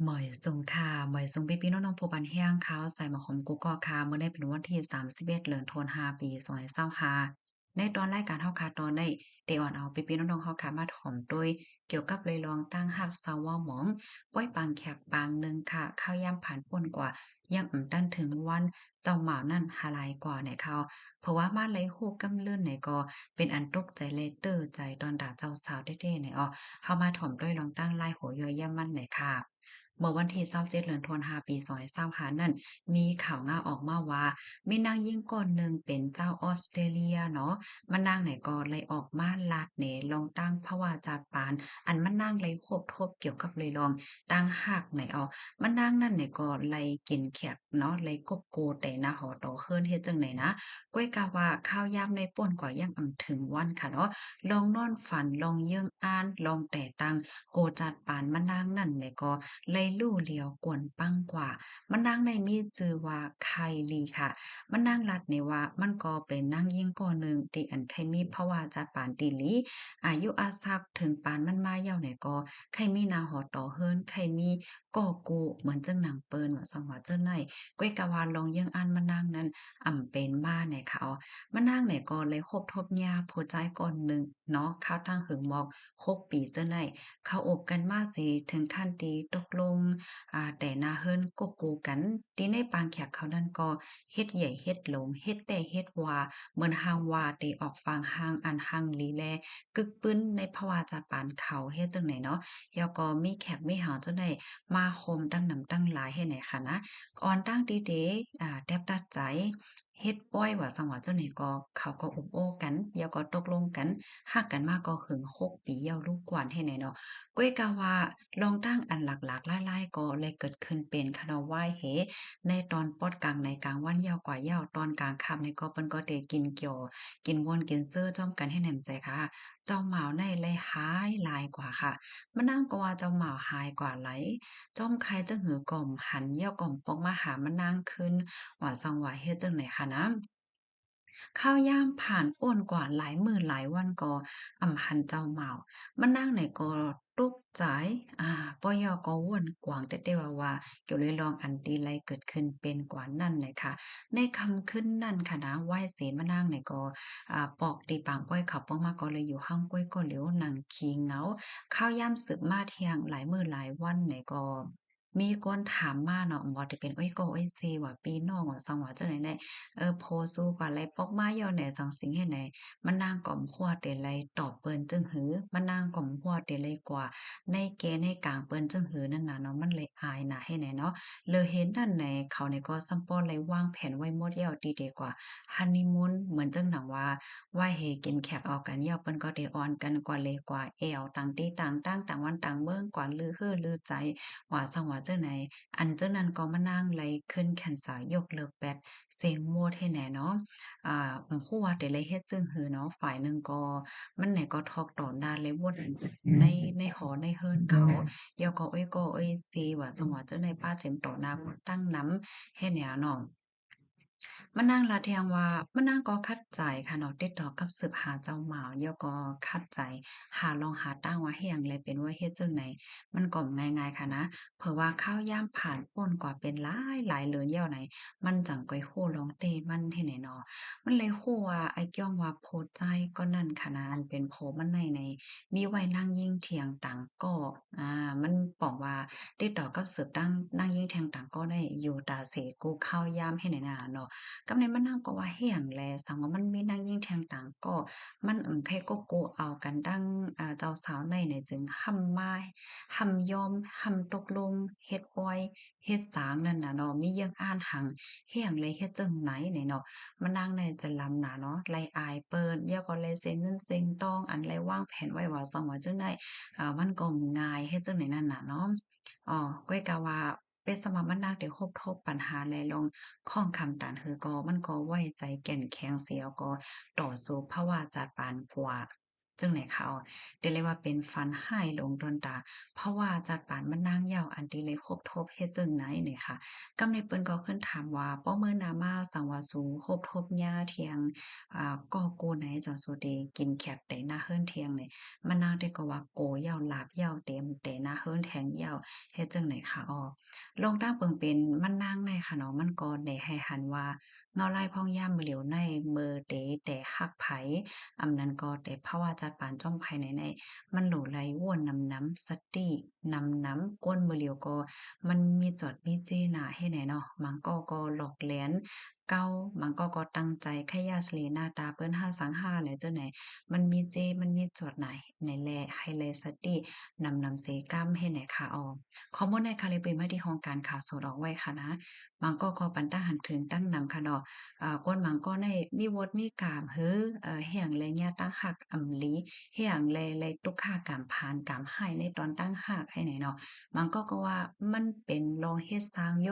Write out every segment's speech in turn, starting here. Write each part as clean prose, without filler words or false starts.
หมอยสุงค่ะหมอยสุงพี่ๆน้องๆผู้บันแฮ้งเขาใส่หมอหอมกุ๊กก๊อกค่ะเมื่อได้เป็นวันที่31เดือนธันวาปี2025ในตอนรายการเฮาค่ะตอนได้ได้ออนเอาพี่ๆน้องๆเฮาค่ะมาถ่อมโดยเกี่ยวกับเลยลองตั้งฮักเซาเว้าหมองป้อยปางแขกปางหนึ่งค่ะข้าวยามผ่านพ้นกว่ายังตันถึงวันเจ้าหมานั่นหาหลายกว่าเนี่ยเขาเพราะว่ามาเลยฮู้กำเลื่อนเนี่ยก็เป็นอันตกใจเลยเต้อใจตอนด่าเจ้าสาวเด้ๆเนี่ยอ้อเฮามาถ่อมด้วยลองตั้งลายโหย่อยย่ามันเนี่ยค่ะ เมื่อวันที่27เดือนธันวาปี2025นั้นมีข่าวง่าออกมาว่ามีนางหญิงคนหนึ่งเป็นเจ้าออสเตรเลียเนาะมันนางไหนก็เลยออกมาลาดเหนลองตั้งพระวาจาปานอันมันนางเลยคบทบเกี่ยวกับเลยลองตั้งหักไหนเอามันนางนั่นเนี่ยก็เลยกินแขกเนาะเลยกบโกแต่หน้าหอต่อเคินเฮ็ดจังไหนนะก้อยกะว่าข้าวยามในป่นกว่ายังถึงวันค่ะเนาะลองนอนฝันลองเยิ่งอ่านลองแต่ตังโกจัดปานมันนางนั่นเนี่ยก็ เลยลู่เหลียวกวนปังกว่ามันนางในมีชื่อว่าไคลีค่ะมันนางลัดนี่ว่ามันก็เป็นนางหญิงคนหนึ่งที่อันเคยมีภาวะจัดปานติหลีอายุอาซักถึงปานมันมาเย้าไหนก็ใครมีนาหอต่อเฮิรนใครมีก่อกูเหมือนจังหนังเปิ้นว่าสังว่าเจ้าไหนก้อยกะว่าลองเยิ่งอันมานางนั้นเป็นมาเนี่ยค่ะอ๋อมานางเนี่ยก็เลยคบทบหญ้าผู้ชายคนหนึ่งเนาะข้าวทางหึงหมอก6 ปีเจ้าไหน เขาอบกันมาสิถึงขั้นตีตกลงแต่นาเฮิรนกบกูกันตีในปางแขกเขานั่นก็เฮ็ดใหญ่เฮ็ดหลงเฮ็ดแต่เฮ็ดว่าเหมือนหางว่าตีออกฟังหางอันหังลีแลกึกปึ้นในภาวะจาปานเขาเฮ็ดจังไหนเนาะแล้วก็มีแขกมีหาจังได๋มาโฮมตั้งนำตั้งหลายเฮ็ดไหนค่ะนะอ่อนตั้งดีเดแทบตัดใจเฮ็ดป้อยว่าสังว่าจังไหนก็เขาก็อบโอ้กันแล้วก็ตกลงกันฮักกันมาก็หึง6 ปีแล้วลูกกวนเฮ็ดไหนเนาะ ก้วยกาว่าลองตั้งอันหลากๆหลายๆก็เลยเกิดขึ้นเป็นคณะว่ายเหในตอนปอดกลางในกลางวันยาวกว่ายาวตอนกลางค่ำในก็เปิ้นก็ได้กินเกี่ยวกินว่วนกินซื้อจ้อมกันให้แหนมใจค่ะเจ้าหมาในเลยหายหลายกว่าค่ะมานั่งก็ว่าเจ้าหมาหายกว่าไหลจ้อมใครจะหือก่อมหันเยี่ยวก่อมปอกมาหามานั่งขึ้นว่าซังว่าเฮ็ดจังไหนคะนะ ข้าวยามผ่านโ้นกว่าหลายมื้อหลายวันก็หันเจ้าเหมามานั่งไหนก็ตกใจป้อยอก็วนกวางแต่ว่าเกี่ยวเลยลองอันตีไรเกิดขึ้นเป็นกว่านั่นเลยค่ะในคำขึ้นนั่นค่ะนะไหว้เสมานั่งไหนก็ปอกตีปางก้อยเขาป้องมาก็เลยอยู่ห้างก้อยก็เหลียวหนังขี้เหงาข้าวยามสึกมาเที่ยงหลายมื้อหลายวันไหนก็มีคนถามมาเนาะบ่ได้เป็นอ้อยก็อ้อยเซว่าปีน้องว่าซังว่าจังได๋แหน่ โพสู้กว่าไรปอกมาย่อแหน่จังสิงเฮ็ดไหนมันนางก่อมคัวเตไรตอบเปิ้นจึงหือมันนางก่อมคัวเตไรกว่าในเกในกลางเปิ้นจึงหือนั่นน่ะเนาะมันเลยอายน่ะเฮ็ดไหนเนาะเลอเห็นนั่นแหน่เขานี่ก็ซัมป้อเลยวางแผนไว้หมดแล้วดีเดกว่าฮันนีมูนเหมือนจังหนังว่าว่าเฮกินแขกเอากันแล้วเปิ้นก็ได้ออนกันกว่าเลกว่าแอวต่างตี้ต่างตั้งต่างวันต่างเมืองกว่าลือฮือลือใจว่าซังว่าจังไหนอันเจ้านั้นก็มานั่งไลขึ้นแขนสายยกเลิกแบต เสียงโหวดให้แหน่เนาะฮู้ว่าแต่ละเฮ็ดจึงหือเนาะฝ่ายหนึ่งก็มันไหนก็ทอกตอนดานเลยโหวดในในหอในเฮิรนเขาเดี๋ยวก็เอ้ยก็เอ้ยซีว่าจังหวะเจ้าในป้าเจ็มต่อหน้าคนตั้งนำเฮ็ดแนวเนาะ มะนางลาเทียงว่ามะนางก็คัดใจค่ะเนาะติดต่อกับสืบหาเจ้าหมาแล้วก็คัดใจหาลองหาตั้งว่าเฮ็ดหยังเลยเป็นว่าเฮ็ดจั่งใดมันก็ง่ายๆค่ะนะเพราะว่าข้าวยามผ่านพ้นกว่าเป็นหลายหลายเรือนแล้วไหนมันจั่งก้อยฮู้ลองเต้มันเฮ็ดให้เนาะมันเลยฮู้ว่าไอ้เกี่ยงว่าโพดใจก็นั่นค่ะนะอันเป็นโพมันในมีไว้นั่งยิงเถียงต่างก็มันบอกว่าติดต่อกับสืบตั้งนั่งยิงเถียงต่างก็ได้อยู่ตาเสกูข้าวยามให้ไหนน่ะเนาะ กำในมันนางก็ว่าเฮียงแลสังว่ามันมีนางยิ่งแทงต่างก็มันใครก็โกเอากันดั้งเจ้าสาวในเนี่ยจึงห้ำมาห้ำยอมห้ำตกลงเฮ็ดอ้อยเฮ็ดสางนั่นน่ะเนาะมีเรื่องอ่านหังเฮียงเลยเฮ็ดจั่งไหนนี่เนาะมันนางในจะลำน่ะเนาะไลอายเปิ้นแล้วก็เลยเซ็งเงินเซ็งทองอันไรวางแผนไว้ว่าซังว่าจั่งใดมันก็ง่ายเฮ็ดจั่งใดนั่นน่ะเนาะก้อยกะว่าเป็นสมามันนางได้ครบทบปัญหาในลง ข้องคำตานฮือก็มันก็ไว้ใจแก่นแข็งเสียก็ต่อสู้ภาวะจัดปานกว่า จึงไหนคะอ๋อเรียกว่าเป็นฟันห้ายลงดอนตาเพราะว่าจัดปานมันนางยาวอันที่เลยครบทบเฮ็ดจึงไหนนี่ค่ะกำในเปิ้นก็ขึ้นถามว่าป้อเมื้อนามาสังวาสูครบทบหญ้าเทียงก่อโกไหนจังสูเดกินแขกแต่หน้าเฮิรนเทียงนี่มันนางได้ก็ว่าโกยาวหลาบยาวเต็มแต่หน้าเฮิรนแทงยาวเฮ็ดจังไหนคะอ้อลองตั้งเปิงเป็นมันนางในค่ะเนาะมันก็ได้ให้หันว่าเงาลายพองยามมื้อเหลียวในเมอเตแต่ฮักไผ อำนั้นก็แต่ภาวะจัดปานจ้องภายในมันโหลไหลว่วนนำน้ำสตินำน้ำก้นมือเหลียวก็มันมีจอดมีเจน่ะให้ไหนเนาะมันก็หลอกแหลนเก้ามันก็ตั้งใจแค่ยาสเลหน้าตาเปิ้นห้าสังห้าแหละเจ้าไหนมันมีเจมันมีจอดไหนในแลให้แลสตินำเสกัมให้ไหนค่ะออข้อมูลในคาลิเปมาที่ห้องการข่าวสดออกไว้ค่ะนะมันก็ปันตั้งหันถึงตั้งนำค่ะเนาะ ก้นหมังก็ได้มีวดมีกามเฮ้อแห่งไรเนี่ยตั้งหักอำลีแห่งไรตุกข่ากามพานกามให้ในตอนตั้งหักให้ไหนเนาะมันก็ว่ามันเป็นลองเฮ็ดสร้างโย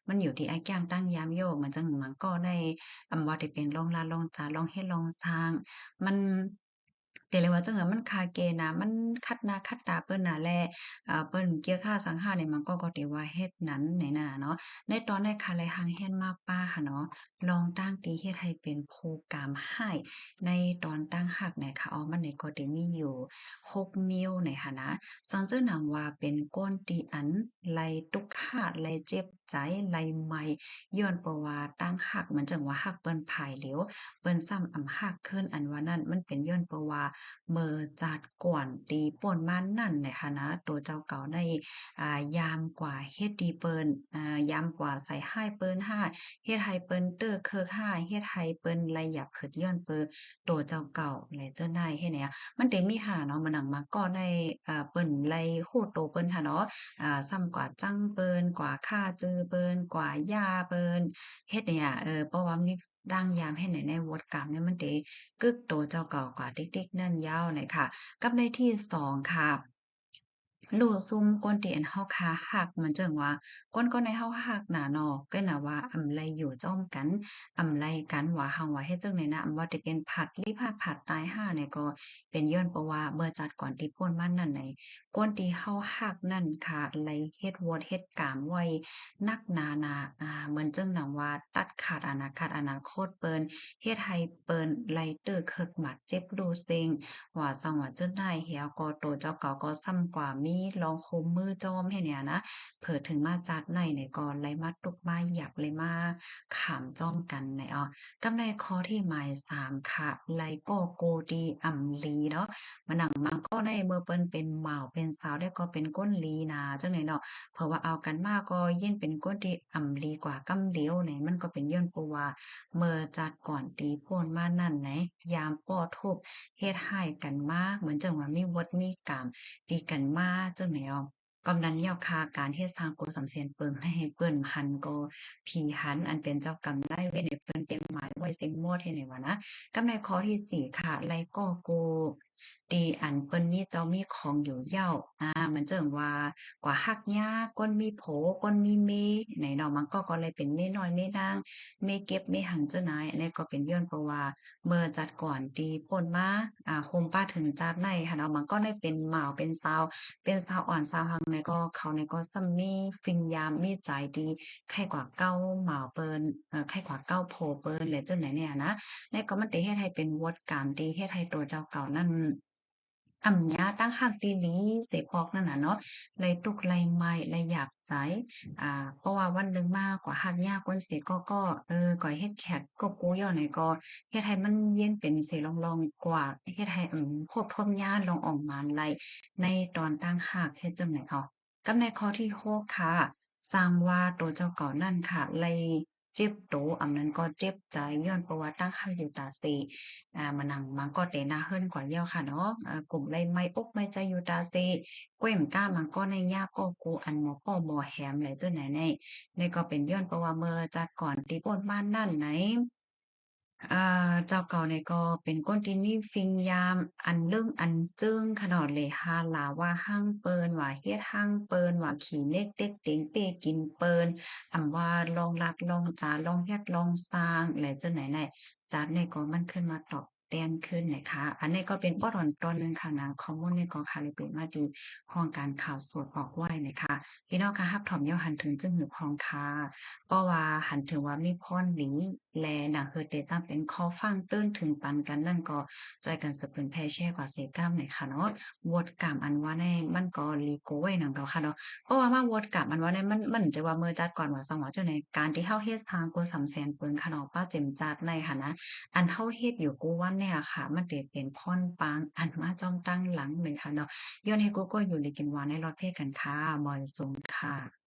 มันอยู่ที่ไอ้แก้งตั้งยามโยมันจังมันก็ได้ว่าได้เป็นลองลาลองจาลองเฮ็ดลองสร้างมันเรียกเลยว่าจังอะมันคาเกณฑ์น่ะมันคัดหน้าคัดตาเปิ้นน่ะแลเปิ้นเกี่ยวค่าสังหารนี่มันก็ได้ว่าเฮ็ดนั้นไหนน่ะเนาะในตอนในคาแลหังเฮียนมาป้าค่ะเนาะ ลองตั้งตีเฮ็ดให้เป็นโพรแกรมให้ในตอนตั้งหักเนี่ยค่ะอ๋อมันเนี่ยก็จะมีอยู่6นิ้วเนี่ยค่ะนะซังเจ้านำว่าเป็นก้นตีอันไลตุกขะไลเจ็บใจไลไหม้ย้อนเพราะว่าตั้งหักมันจังว่าหักเปิ้นผายเหลวเปิ้นซ้ำอำหักขึ้นอันว่านั้นมันเป็นย้อนเพราะว่าเมื่อจัดก่อนตีป่นมานั่นเนี่ยค่ะนะตัวเจ้าเก่าได้ยามกว่าเฮ็ดดีเปิ้นยามกว่าใส่ให้เปิ้นให้ เฮ็ดให้เปิ้นเต้อเคิกห้าเฮ็ดให้เปิ้นไหลหยับขึ้นย้อนเปิ้นโตเจ้าเก่าและเจ้านายเฮ็ดเนี่ยมันเต็มีหาเนาะมันหนังมาก็ได้เปิ้นไหลฮู้โตเปิ้นหั้นเนาะซ้ำกว่าจังเปิ้นกว่าค่าจื้อเปิ้นกว่าย่าเปิ้นเฮ็ดเนี่ยเพราะว่ามีดังยามเฮ็ดให้ในวดกรรมเนี่ยมันเตกึกโตเจ้าเก่ากว่าติ๊กๆนั่นยาวน่ะค่ะกับในที่2ค่ะลู่ซุ่มก้นที่อันเฮาคาฮักมันจั่งว่าก้นในเฮาฮักน่ะเนาะก็น่ะว่าอำไลอยู่จ้อมกันอำไลกันว่าเฮาว่าเฮ็ดจั่งใดนะอำว่าจะเป็นผัดลิพาผัดตายห่าเนี่ยก็เป็นย้อนเพราะว่าเมื่อจัดก่อนที่พ้นมานั่นไหนก้นที่เฮาฮักนั่นค่ะไลเฮ็ดวดเฮ็ดกามไว้นักหนาน่ะเหมือนจั่งหนังว่าตัดขาดอนาคตเปิ้นเฮ็ดให้เปิ้นไลเตอเคิกหมัดเจ็บรูเซ็ง ว่าซังว่าเจิ้นได้เหี่ยก็โตเจ้าเก่าก็ซ้ำกว่ามีลองคมมือจอมให้เนี่ยนะเผิดถึงมาจัดในเนี่ยก็เลยมาตุกมาหยับเลยมาขามจ้อมกันในอ้อกำในข้อที่หมาย3ค่ะไลก็โกดีอำลีเนาะมาหนังมังก็ได้เมื่อเปิ้นเป็นหม่าวเป็นสาวได้ก็เป็นก้นลีนาจังได๋เนาะเพราะว่าเอากันมาก็ยิ่งเป็นก้นที่อำลีกว่ากำเหลียวเนี่ยมันก็เป็นย้อนเพราะว่าเมื่อจัดก่อนตีโพนมานั่นไหนยามป้อทุบ เฮ็ดให้กันมาเหมือนจังว่ามีวดมีกามตีกันมาจังแนวกำนันยาวคาการเฮ็ดสร้างโกสำเสียนเปิงให้เปิ้นหันก็ผีหันอันเป็นเจ้ากรรมนายเวรให้เปิ้นเตรียมหมายไว้เซ็งมอดเฮ็ดให้ว่านะกำในข้อที่4ค่ะไลก็โกตีอันเปิ้นมีเจ้ามีของอยู่เหย้าเหมือนจั่งว่ากว่าฮักยาก้นมีโผก้นมีเมไหนเนาะมันก็เลยเป็นเมน้อยเมนางเมเก็บเมหังเจ้านายอันนี้ก็เป็นย้อนเพราะว่า เมื่อจัดก่อนตีป่นมาโฮมป้าถึงจัดในค่ะเนาะมันก็ได้เป็นหม่าวเป็นซาวเป็นซาวอ่อนซาวหังในก็เขาในก็ซัมมีฟินยามมีใจดีไข่กว่าเก้าหม่าวเปิ้นไข่กว่าเก้าโพเปิ้นและจังไหนเนี่ยนะแล้วก็มันได้เฮ็ดให้เป็นวดการตีเฮ็ดให้ตัวเจ้าเก่านั้น ยาตั้งหักตีหลีเสพออกนั่นน่ะเนาะเลยตุกไลไหม้ไลอยากใจเพราะว่าวันหนึ่งมากกว่าหักยากคนเสียก็ก่อยเฮ็ดแขกก็กูย่อหน่อยก็เฮ็ดให้มันเย็นเป็นเสลองๆกว่าเฮ็ดให้ควบทนญาติลองออกมาไลในตอนตั้งหักเฮ็ดจั่งใดอ้อกับในข้อที่6ค่ะสร้างว่าตัวเจ้าเก่านั่นค่ะไลเจ็บโตอันนั้นก็เจ็บใจย้อนเพราะว่าตั้งหักอยู่ตาเส มานั่งมันก็เตน่าเฮิรนกว่าเยี่ยวค่ะเนาะกลุ่มไรไม่อกไม่ใจอยู่ตาเซก้วยมก้ามันก็ในยากก็กูอันหมอป้อหมอแหมไหลเจ้าไหนในก็เป็นย้อนเพราะว่าเมื่อจัดก่อนตีป่นบ้านนั่นไหนเจ้าเก่าเนี่ยก็เป็นก้นที่มีฟิงยามอันเรื่องอันจึ้งขนาดเลยฮาลาว่าหั่งเปินว่าเฮ็ดหั่งเปินว่าขี้เล็กเต็กเต็งเป้กินเปินว่าลองลักลองจาลองเฮ็ดลองสร้างและจังไหนจัดเนี่ยก็มันขึ้นมาตอบ แต้นขึ้นนะคะอันนี้ก็เป็นตอนหนึ่งค่ะนะข้อมูลในกองค่ะเลยเป็นมาดีห้องการข่าวสดออกไว้นะคะพี่น้องคะรับถอมเย้าหันถึงจึงหือพองค่ะเพราะว่าหันถึงว่ามีพรหลีแลน่ะคือเตจำเป็นข้อฟังตื้นถึงปันกันนั่นก็จอยกันสืบเป็นแพร่แชร์กว่าเสกล้ามหน่อยค่ะเนาะวดกรรมอันว่าในมันก็ลีโกไว้นำเก่าค่ะเนาะ เพราะว่ามาวนกลับมันว่าเนี่ยมันจะว่ามือจัดก่อนว่าสองว่าเจ้าในการที่เฮาเฮ็ดทางกูสำแสนเปิงค่ะเนาะป้าเจิมจัดในหั้นนะอันเฮาเฮ็ดอยู่กูว่าเนี่ยค่ะมันได้เป็นพรปางอันมาจ้องตั้งหลังเลยค่ะเนาะย้อนให้กูก็อยู่ได้กินหวานในรอดเพศกันค่ะมอยสูงค่ะ